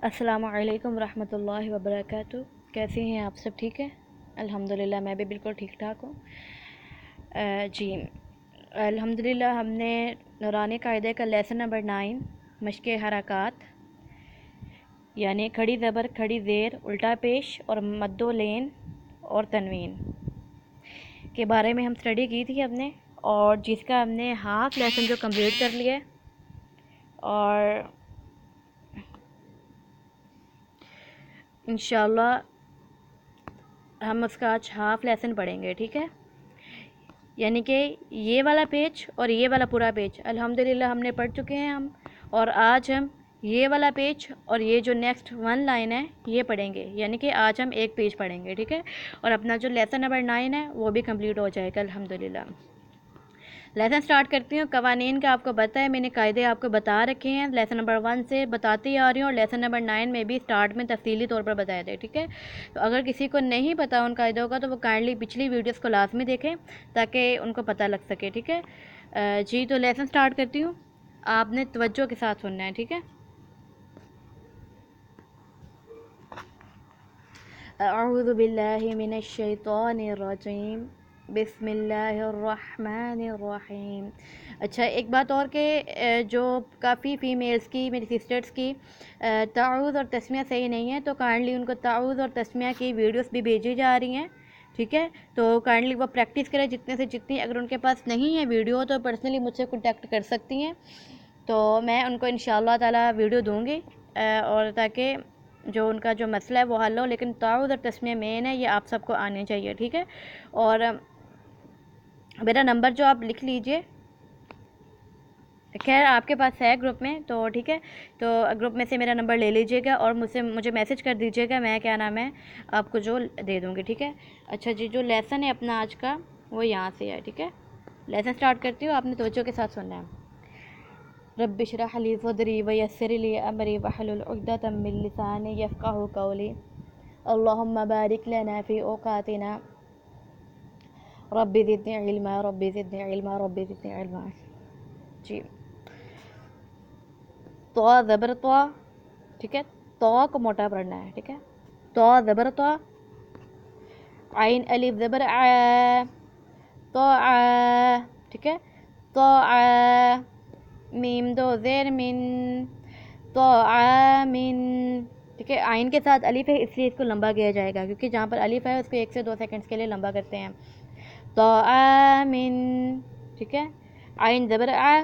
السلام علیکم ورحمۃ اللہ وبرکاتہ۔ کیسے ہیں آپ سب؟ ٹھیک ہے الحمدللہ، میں بھی بالکل ٹھیک ٹھاک ہوں۔ جی الحمدللہ، ہم نے نورانی قاعدے کا لیسن نمبر 9 مشق حرکات یعنی کھڑی زبر، کھڑی زیر، الٹا پیش اور مد و لین اور تنوین کے بارے میں ہم اسٹڈی کی تھی ہم نے، اور جس کا ہم نے ہاف لیسن جو کمپلیٹ کر لیا ہے، اور انشاءاللہ ہم اس کا آج ہاف لیسن پڑھیں گے، ٹھیک ہے؟ یعنی کہ یہ والا پیج اور یہ والا پورا پیج الحمدللہ ہم نے پڑھ چکے ہیں اور آج ہم یہ والا پیج اور یہ جو نیکسٹ 1 لائن ہے یہ پڑھیں گے، یعنی کہ آج ہم ایک پیج پڑھیں گے، ٹھیک ہے؟ اور اپنا جو لیسن نمبر 9 ہے وہ بھی کمپلیٹ ہو جائے گا الحمدللہ۔ لیسن سٹارٹ کرتی ہوں۔ قوانین کا آپ کو پتہ ہے، میں نے قاعدے آپ کو بتا رکھے ہیں، لیسن نمبر 1 سے بتاتی آ رہی ہوں، اور لیسن نمبر 9 میں بھی سٹارٹ میں تفصیلی طور پر بتائے تھے، ٹھیک ہے؟ تو اگر کسی کو نہیں پتہ ان قاعدوں کا تو وہ کائنڈلی پچھلی ویڈیوز کو لازمی دیکھیں تاکہ ان کو پتہ لگ سکے، ٹھیک ہے؟ جی تو لیسن سٹارٹ کرتی ہوں، آپ نے توجہ کے ساتھ سننا ہے، ٹھیک ہے؟ اعوذ باللہ من الشیطان الرجیم، بسم اللہ الرحمن الرحیم۔ اچھا، ایک بات اور کہ جو کافی فیمیلز کی، میری سسٹرز کی تعوذ اور تسمیہ صحیح نہیں ہے، تو کائنڈلی ان کو تعوذ اور تسمیہ کی ویڈیوز بھی بھیجی جا رہی ہیں، ٹھیک ہے؟ تو کائنڈلی وہ پریکٹس کریں جتنے سے جتنی، اگر ان کے پاس نہیں ہے ویڈیو تو پرسنلی مجھ سے کنٹیکٹ کر سکتی ہیں، تو میں ان کو انشاءاللہ تعالی ویڈیو دوں گی، اور تاکہ جو ان کا جو مسئلہ ہے وہ حل ہو۔ لیکن تعوذ اور تسمیہ مین ہے، یہ آپ سب کو آنے چاہیے، ٹھیک ہے؟ اور میرا نمبر جو آپ لکھ لیجئے، خیر آپ کے پاس ہے گروپ میں تو ٹھیک ہے، تو گروپ میں سے میرا نمبر لے لیجئے گا اور مجھے میسج کر دیجئے گا، میں کیا نام ہے آپ کو جو دے دوں گی، ٹھیک ہے؟ اچھا جی، جو لیسن ہے اپنا آج کا وہ یہاں سے ہے، ٹھیک ہے؟ لیسن سٹارٹ کرتی ہوں، آپ نے توجہ کے ساتھ سننا ہے۔ رب اشرح لی صدری ویسر لی امری واحلل عقدۃ من لسانی یفقہوا قولی اللہم بارک لنا فی اوقاتنا رب زدنی علما رب زدنی علما رب زدنی علما۔ جی تو زبر تو، ٹھیک ہے؟ تو کو موٹا پڑھنا ہے، ٹھیک ہے؟ تو زبر تو، عین الف زبر ع، تو ع، ٹھیک ہے؟ تو ع، میم دو زیر من، تو ع من، ٹھیک ہے؟ عین کے ساتھ الف ہے اس لیے اس کو لمبا کیا جائے گا، کیونکہ جہاں پر الف ہے اس کو 1 سے 2 سیکنڈز کے لیے لمبا کرتے ہیں۔ تو ع من، ٹھیک ہے؟ عین زبر ع،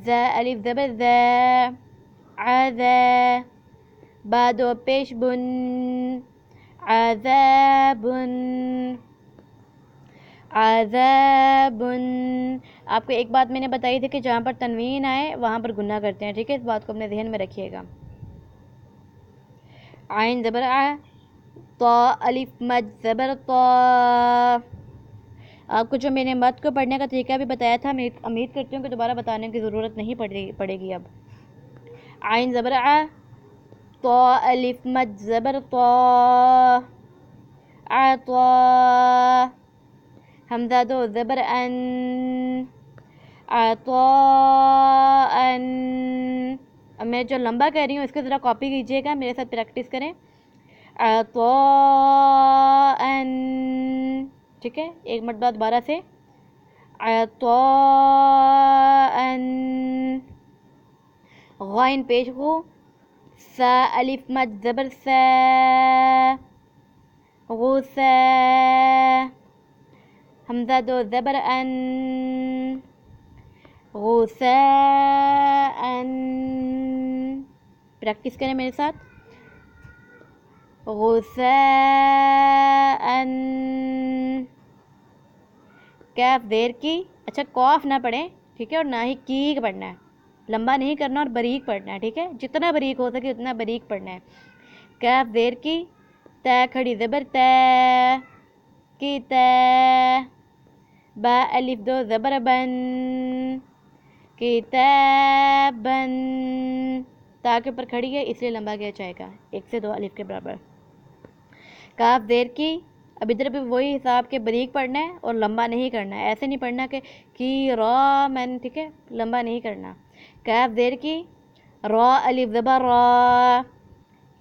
ز الف زبر ز، عذ، با دو پیش بن، عذاب، عذاب۔ آپ کو ایک بات میں نے بتائی تھی کہ جہاں پر تنوین آئے وہاں پر گنہ کرتے ہیں، ٹھیک ہے؟ اس بات کو اپنے ذہن میں رکھیے گا۔ عین زبر ع، تو الف مد زبر تو۔ آپ کو جو میں نے مد کو پڑھنے کا طریقہ بھی بتایا تھا، میں امید کرتی ہوں کہ دوبارہ بتانے کی ضرورت نہیں پڑے گی اب۔ عین زبر ع، تو الف مد زبر تو، عطا، حمزہ دو زبر ان، عطاء۔ اب میں جو لمبا کہہ رہی ہوں اس کو ذرا کاپی کیجئے گا، میرے ساتھ پریکٹس کریں۔ عطاء، ٹھیک ہے؟ ایک مرتبہ دوبارہ سے، عطاء۔ غائن پیش ہو، سا الف مد زبر سا، غوسا، حمزہ دو زبر ان، غوساء۔ پریکٹس کریں میرے ساتھ، غوساء۔ کیف زیر کی، اچھا قاف نہ پڑھیں، ٹھیک ہے؟ اور نہ ہی کی پڑھنا ہے، لمبا نہیں کرنا اور باریک پڑھنا ہے، ٹھیک ہے؟ جتنا باریک ہو سکے اتنا باریک پڑھنا ہے۔ کیف زیر کی، تا کھڑی زبر تا، کی تا، با الف دو زبر بن، کتابن۔ تا کے اوپر کھڑی ہے اس لیے لمبا کیا جائے گا 1 سے 2 الف کے برابر۔ کاف زیر کی، اب ادھر بھی وہی حساب کے باریک پڑھنا ہے اور لمبا نہیں کرنا ہے، ایسے نہیں پڑھنا کہ کی را من، ٹھیک ہے؟ لمبا نہیں کرنا۔ کاف زیر کی، را الف زبر را،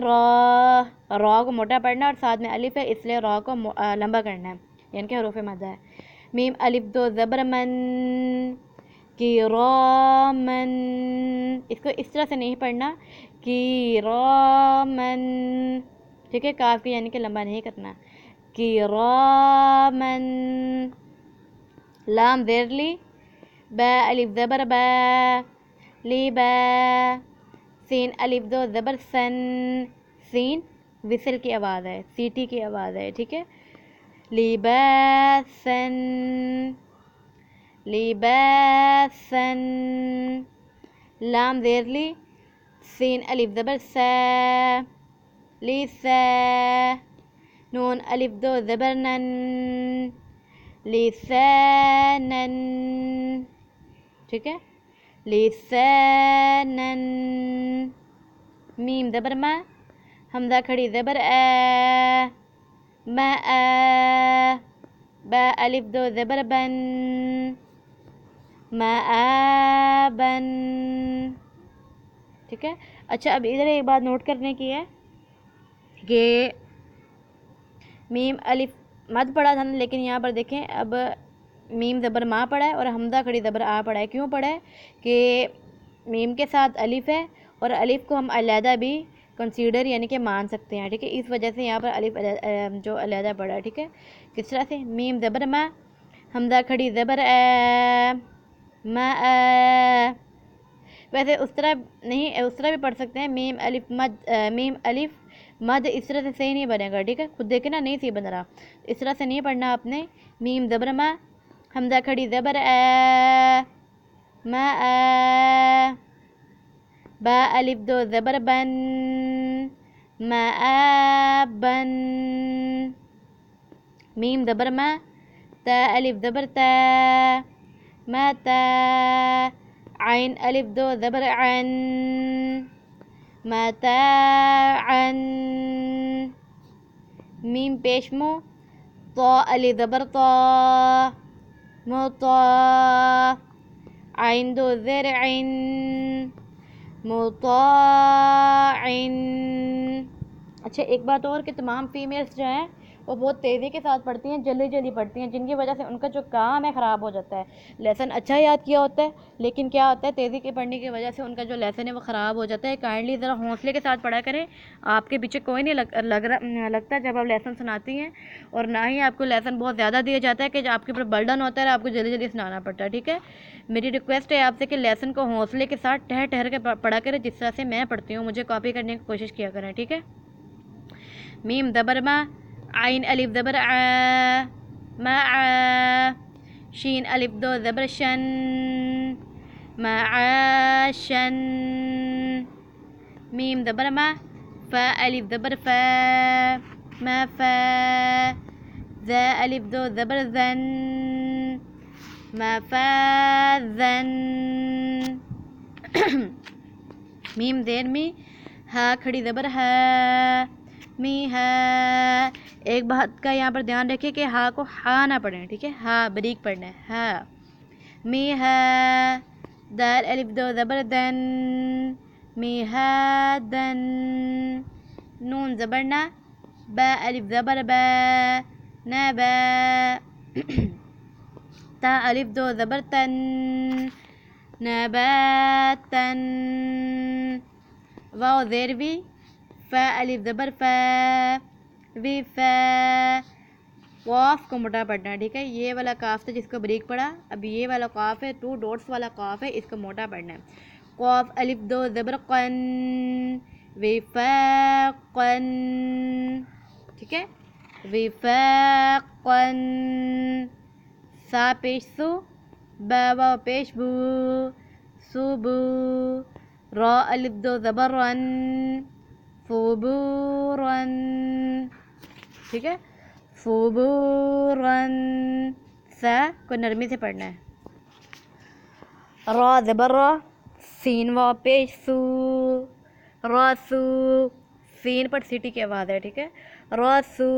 را کو موٹا پڑھنا اور ساتھ میں الف ہے اس لیے را کو لمبا کرنا ہے یعنی کہ حروف مدہ ہے. میم الف دو زبر من کرامن اس کو اس طرح سے نہیں پڑھنا کرامن ٹھیک ہے کاف کی یعنی کہ لمبا نہیں کرنا کرامن. لام زیر لی با الف زبر با لی با. سین الف دو زبر سن سین وصل کی آواز ہے سیٹی کی آواز ہے ٹھیک ہے. لباسن لباسن. لام زیر لی سین الف زبر سا لیسا. نون الف دو زبر نن لسانن ٹھیک ہے لسانن. میم زبر ما حمزہ کھڑی زبر آ ما آ. با الف دو زبر بن ما آ بن ٹھیک ہے. اچھا اب ادھر ایک بات نوٹ کرنے کی ہے کہ میم الف مد پڑھا تھا لیکن یہاں پر دیکھیں اب میم زبر ما پڑھا ہے اور حمزہ کھڑی زبر آ پڑھا ہے. کیوں پڑھا ہے کہ میم کے ساتھ الف ہے اور الف کو ہم علیحدہ بھی کنسیڈر یعنی کہ مان سکتے ہیں ٹھیک ہے. اس وجہ سے یہاں پر الف جو علیحدہ پڑھا ہے ٹھیک ہے. کس طرح سے میم زبر ما حمزہ کھڑی زبر آ ما آ. ویسے اس طرح نہیں اس طرح بھی پڑھ سکتے ہیں میم الف مد میم الف مد اس طرح سے صحیح نہیں بنے گا ٹھیک ہے. خود دیکھیں نا نہیں صحیح بن رہا اس طرح سے نہیں پڑھنا آپ نے. میم زبر ما حمزہ کھڑی زبر آ ما آ. با الف دو زبر بن ما آ بن. میم زبر ما تا الف زبر تا ما تا. عین الف دو زبر عن متاعا. میم پیش مو طا الف زبر طا مطا. عین دو زرع مطاع. اچھا ایک بات اور کہ تمام فیمیلز جو ہیں وہ بہت تیزی کے ساتھ پڑھتی ہیں جلدی جلدی پڑھتی ہیں جن کی وجہ سے ان کا جو کام ہے خراب ہو جاتا ہے. لیسن اچھا یاد کیا ہوتا ہے لیکن کیا ہوتا ہے تیزی کے پڑھنے کی وجہ سے ان کا جو لیسن ہے وہ خراب ہو جاتا ہے. کائنڈلی ذرا حوصلے کے ساتھ پڑھا کریں. آپ کے پیچھے کوئی نہیں لگتا جب آپ لیسن سناتی ہیں اور نہ ہی آپ کو لیسن بہت زیادہ دیا جاتا ہے کہ آپ کے اوپر برڈن ہوتا ہے اور آپ کو جلدی جلدی سنانا پڑتا ہے ٹھیک ہے. میری ریکویسٹ ہے آپ سے کہ لیسن کو حوصلے کے ساتھ ٹھہر ٹھہر کے پڑھا کریں جس طرح سے میں پڑھتی ہوں. مجھے کاپی کرنے کی کوشش کیا کریں ٹھیک ہے. میم زبر ما عین الف زبر آ ما آ. شین الف دو زبر شن معاشن. میم زبر ما فا الف زبر فا ما فا. ذا الف دو زبر ذن مفازن. میم زیر می ہا کھڑی زبر ہا می ہا. ایک بات کا یہاں پر دھیان رکھیں کہ ہا کو ہا نہ پڑھیں ٹھیک ہے. ہا باریک پڑھنا ہے ہا می ہا. دال الف دو زبر دن می ہا دن. نون زبر نا با الف زبر با نا با. تا الف دو زبر تن نباتن. واو زیر وی فا الف زبر فا وی فا. قاف کو موٹا پڑھنا ہے ٹھیک ہے. یہ والا قاف تھا جس کو بریک پڑا اب یہ والا قاف ہے 2 ڈاٹس والا قاف ہے اس کو موٹا پڑھنا ہے. قاف الف دو زبر قن وفاقن ٹھیک ہے وفاقن. سا پیش سو با واو پیش بو صبو. را الف دو زبر رن صبورن ٹھیک ہے صبورن. سا کو نرمی سے پڑھنا ہے. را زبر را سین واو پیش سو راسو. سین پر سیٹی کی آواز ہے ٹھیک ہے راسو.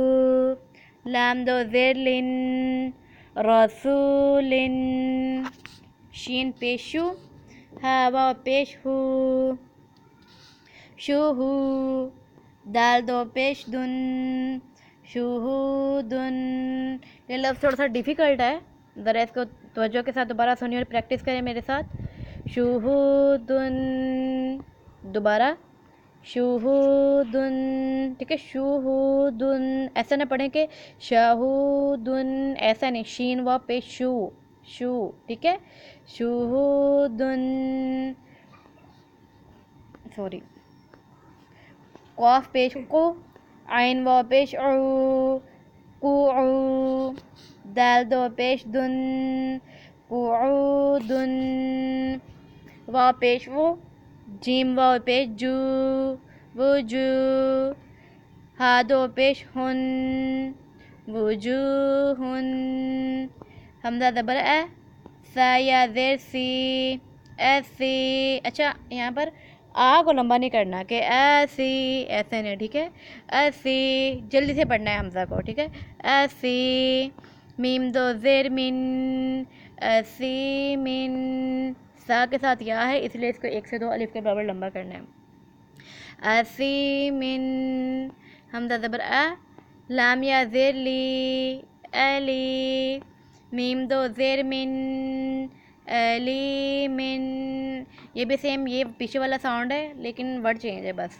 لام دو زیر لن رسولن. شین پیش شو ہا واو پیش ہو شو ہو. دال دو پیش دن شہودن. یہ لفظ تھوڑا سا ڈیفیکلٹ ہے، ذرا اس کو توجہ کے ساتھ دوبارہ سنیے اور پریکٹس کریں میرے ساتھ. شہودن، دوبارہ شہودن. ٹھیک ہے، شہودن ایسا نہ پڑھیں کہ شہودن، ایسا نہیں، شین و پیش شو، شو. ٹھیک ہے، شہودن، سوری، قاف پیش کو، عین و پیش عو، قوعو. دال دو پیش دن قعودن. وا پیش وہ، جیم و پیش جو، وجو. ہا دو پیش ہن وجوہن. حمزہ زبر اے، سا یا زیر سی، ایسی. اچھا یہاں پر آ کو لمبا نہیں کرنا کہ ایسی، ایسے نہیں. ٹھیک ہے، ایسی جلدی سے پڑھنا ہے حمزہ کو. ٹھیک ہے، ایسی. میم دو زیر من، ایسی من. سا کے ساتھ یا ہے اس لیے اس کو 1 سے 2 الف کے برابر لمبا کرنا ہے. ایسی من. حمزہ زبر اے، لام یا زیر لی، ایلی. میم دو زیر من، ایلی من. یہ بھی سیم، یہ پیچھے والا ساؤنڈ ہے لیکن ورڈ چینج ہے بس.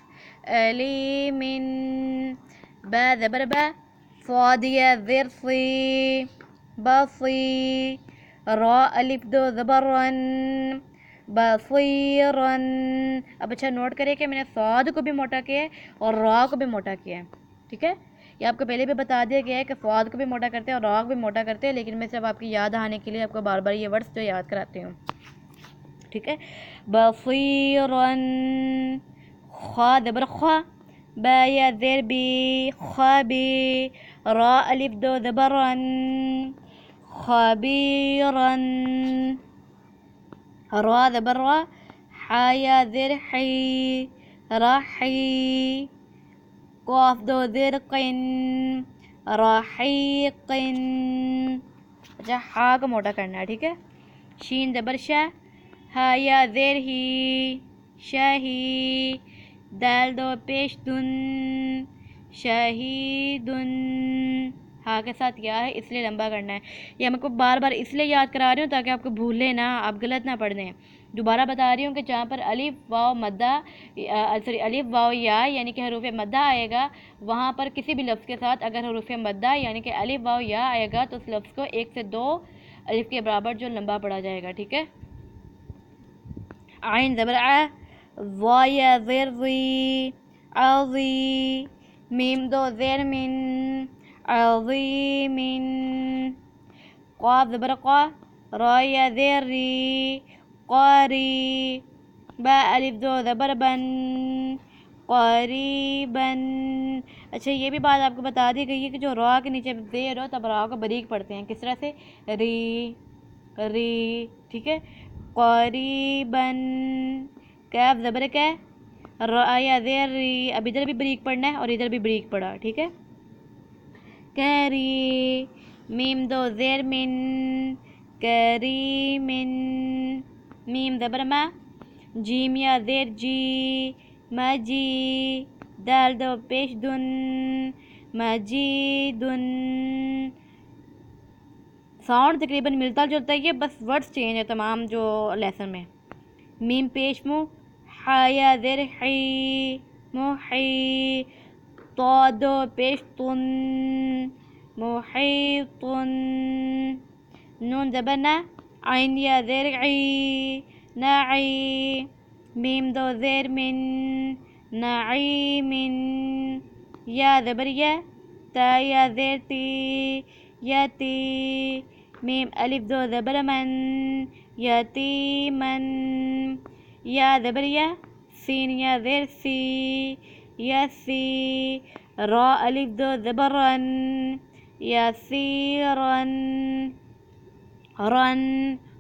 ایلی من. با زبر با، صاد یا زیر سی، بصی. را الف دو زبر رن، بصیرن. اب اچھا نوٹ کریں کہ میں نے صاد کو بھی موٹا کیا ہے اور را کو بھی موٹا کیا ہے. ٹھیک ہے، یہ آپ کو پہلے بھی بتا دیا گیا ہے کہ صاد کو بھی موٹا کرتے ہیں اور را کو بھی موٹا کرتے ہیں، لیکن میں صرف آپ کی یاد آنے کے لیے آپ کو بار بار یہ ورڈس جو یاد کراتی ہوں. ٹھیک ہے، بصیرن. خا زبر خا، با یا زیر بی، خابی. را الف دو زبر رن، خبیرن. را زبر را، حا یا زیر حی، رحی. قاف دو زیر قن، رحیقن. اچھا ہا کو موٹا کرنا ہے. ٹھیک ہے، شین زبر شا، ہا یا زیر ہی، شاہی. دال دو پیش دن، شہیدن. ہا کے ساتھ یا ہے اس لیے لمبا کرنا ہے. یہ میں کو بار بار اس لیے یاد کرا رہی ہوں تاکہ آپ کو بھولے نہ، آپ غلط نہ پڑھ دیں. دوبارہ بتا رہی ہوں کہ جہاں پر الف واو مدہ، سوری الف واو یا یعنی کہ حروف مدہ آئے گا، وہاں پر کسی بھی لفظ کے ساتھ اگر حروف مدہ یعنی کہ الف واو یا آئے گا تو اس لفظ کو 1 سے 2 الف کے برابر جو لمبا پڑھا جائے گا. ٹھیک ہے، عین زبر ع، وا یا زیر ضی، عظی. میم دو زیر من، عظیمن. قاف زبر قا، را یا زیر ری، قاری. با الف دو زبر بن، قریبن. اچھا یہ بھی بات آپ کو بتا دی گئی ہے کہ جو را کے نیچے زیر ہو تب را کو باریک پڑھتے ہیں. کس طرح سے؟ ری، ری. ٹھیک ہے، قریبن. کیف زبر کے، را یا زیر ری. اب ادھر بھی باریک پڑھنا ہے اور ادھر بھی باریک پڑھا. ٹھیک ہے، کری. میم دو زیر من، کریمن. میم زبر ما، جیم یا زیر جی، مجی. دال دو پیش دن، مجیدن. ساؤنڈ تقریباً ملتا جلتا ہے، بس ورڈس چینج ہے تمام جو لیسن میں. میم پیش مو، حا یا زیر حی، محی. طا دو پیش تن، محیطن. نون زبر نا، عین یا زیر عی، نعی. میم دو زیر من، نعیمن. یا زبر یا، تا یا زیر تی، یتی. میم الف دو زبر من، یتیمن. یا زبر یا، سین یا زیر سی، یسی. را الف دو زبر رن، یسیرن. رن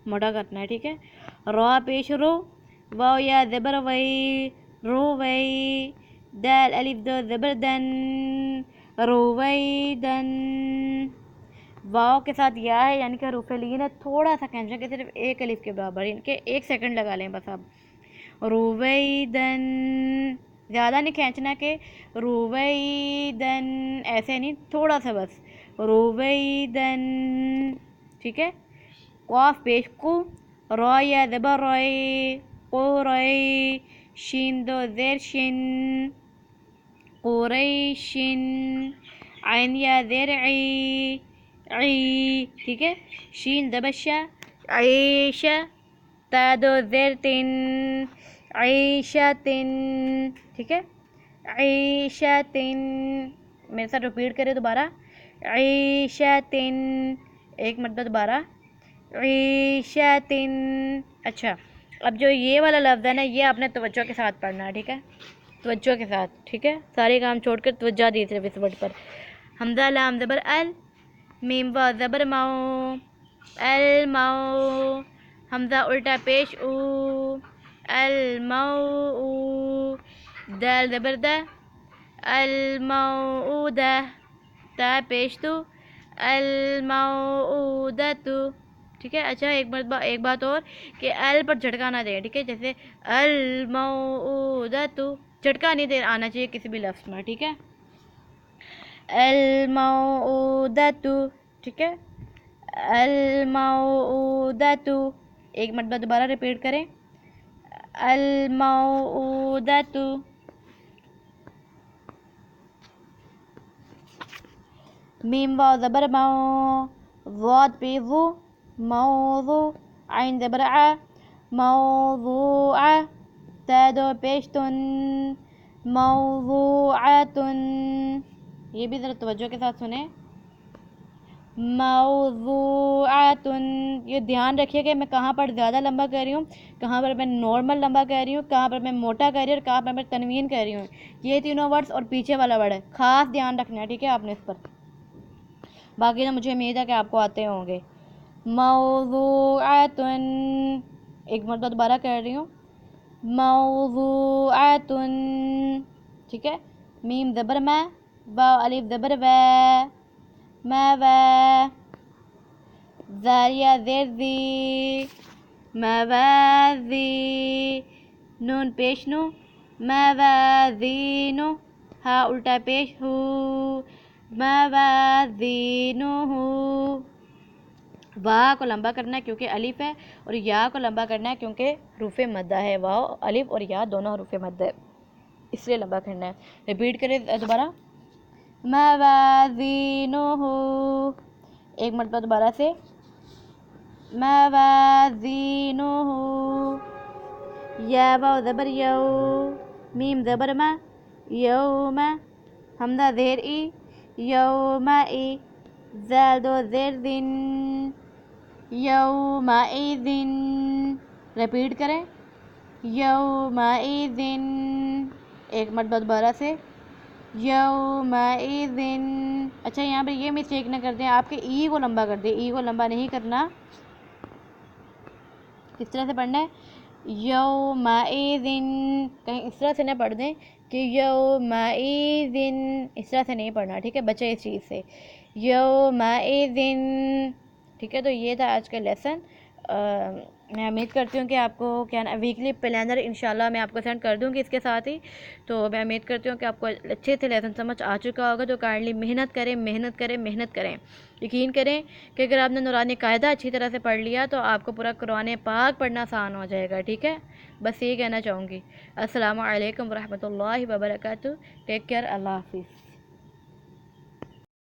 موٹا کرنا ہے. ٹھیک ہے، را پیش رو، واو یا زبر وی، رو وی. دال الف دو زبر دن، رویدن. واو کے ساتھ یا ہے یعنی کہ حروف لین ہے، تھوڑا سا کینسل کہ صرف 1 الف کے برابر، یعنی کہ 1 سیکنڈ لگا لیں بس آپ. رویدن. زیادہ نہیں کھینچنا کہ رویدن، ایسے نہیں، تھوڑا سا بس رویدن، ٹھیک ہے. قاف پیش کو، را یا زبر رائے، قوری، شین دو زیر شن، قریشن، عین یا زیر عی، عی، ٹھیک ہے. شین دبشہ، عیشہ، تا دو زیر تن، عیشتن، ٹھیک ہے. عیشتن، میرے ساتھ ریپیٹ کرے دوبارہ، عیشتن، ایک مرتبہ دوبارہ، عیشتن. اچھا، اب جو یہ والا لفظ ہے نا، یہ آپ نے توجہ کے ساتھ پڑھنا ہے، ٹھیک ہے، توجہ کے ساتھ، ٹھیک ہے. سارے کام چھوڑ کر توجہ دی صرف اس ورڈ پر. حمزہ لام زبر ال، میم واو زبر ماؤ، الماؤ. حمزہ الٹا پیش او، الموء. دال زبر دا، الموءودہ. تا پیش تو، الموءودۃ، ٹھیک ہے. اچھا ایک بات اور کہ ال پر جھٹکا نہ دیں، ٹھیک ہے. جیسے الموءودۃ، جھٹکا نہیں دے آنا چاہیے کسی بھی لفظ میں، ٹھیک ہے. الموءودۃ، ٹھیک ہے. الموءودۃ، ایک مرتبہ دوبارہ ریپیٹ کریں، الموءودۃ. میم واو زبر مو، ضاد پہ وو، موضوع. عین زبر ع، موضوع. تا دو پیش تن، موضوعتن. یہ بھی ذرا توجہ کے ساتھ سنیں، موضوعتن. یہ دھیان رکھیے کہ میں کہاں پر زیادہ لمبا کہہ رہی ہوں، کہاں پر میں نارمل لمبا کہہ رہی ہوں، کہاں پر میں موٹا کہہ رہی ہوں اور کہاں پر میں تنوین کہہ رہی ہوں. یہ تینوں ورڈز اور پیچھے والا ورڈ ہے، خاص دھیان رکھنا ہے، ٹھیک ہے آپ نے اس پر. باقی تو مجھے امید ہے کہ آپ کو آتے ہوں گے. موضوعتن، ایک مرتبہ دوبارہ کہہ رہی ہوں، موضوعتن، ٹھیک ہے. میم زبر میں، واو الف زبر و، و. زاریہ زیر زی، موازی. نون پیش نو، موازینو. ہا الٹا پیش ہو، موازینہ. واو کو لمبا کرنا ہے کیونکہ الف ہے، اور یا کو لمبا کرنا ہے کیونکہ حروف مدہ ہے. واو الف اور یا دونوں حروف مدہ ہے، اس لیے لمبا کرنا ہے. ریپیٹ کریں دوبارہ، موازینہ. ایک مرتبہ دوبارہ سے، موازینہ. یا واو زبر یو، میم زبر ما، یوم. حمزہ زیر ای، یومئی. زال دو زیر زن، یومئذن. ریپیٹ کریں، یومئذن. ایک مرتبہ دوبارہ سے، یومئذن. اچھا یہاں پہ یہ مسٹیک نہ کر دیں، آپ کے ای کو لمبا کر دیں، ای کو لمبا نہیں کرنا. کس طرح سے پڑھنا ہے، یومئذن. کہیں اس طرح سے نہ پڑھ دیں کہ یومئذن، اس طرح سے نہیں پڑھنا، ٹھیک ہے. بچے اس چیز سے، یومئذن، ٹھیک ہے. تو یہ تھا آج کا لیسن. میں امید کرتی ہوں کہ آپ کو کیا نا ویکلی پلانر انشاءاللہ میں آپ کو سینڈ کر دوں گی اس کے ساتھ ہی. تو میں امید کرتی ہوں کہ آپ کو اچھے سے لیسن سمجھ آ چکا ہوگا. تو کائنڈلی محنت کریں، محنت کریں، محنت کریں. یقین کریں کہ اگر آپ نے نورانی قاعدہ اچھی طرح سے پڑھ لیا تو آپ کو پورا قرآن پاک پڑھنا آسان ہو جائے گا، ٹھیک ہے. بس یہ کہنا چاہوں گی. السلام علیکم ورحمۃ اللہ وبرکاتہ. Take care. اللہ حافظ.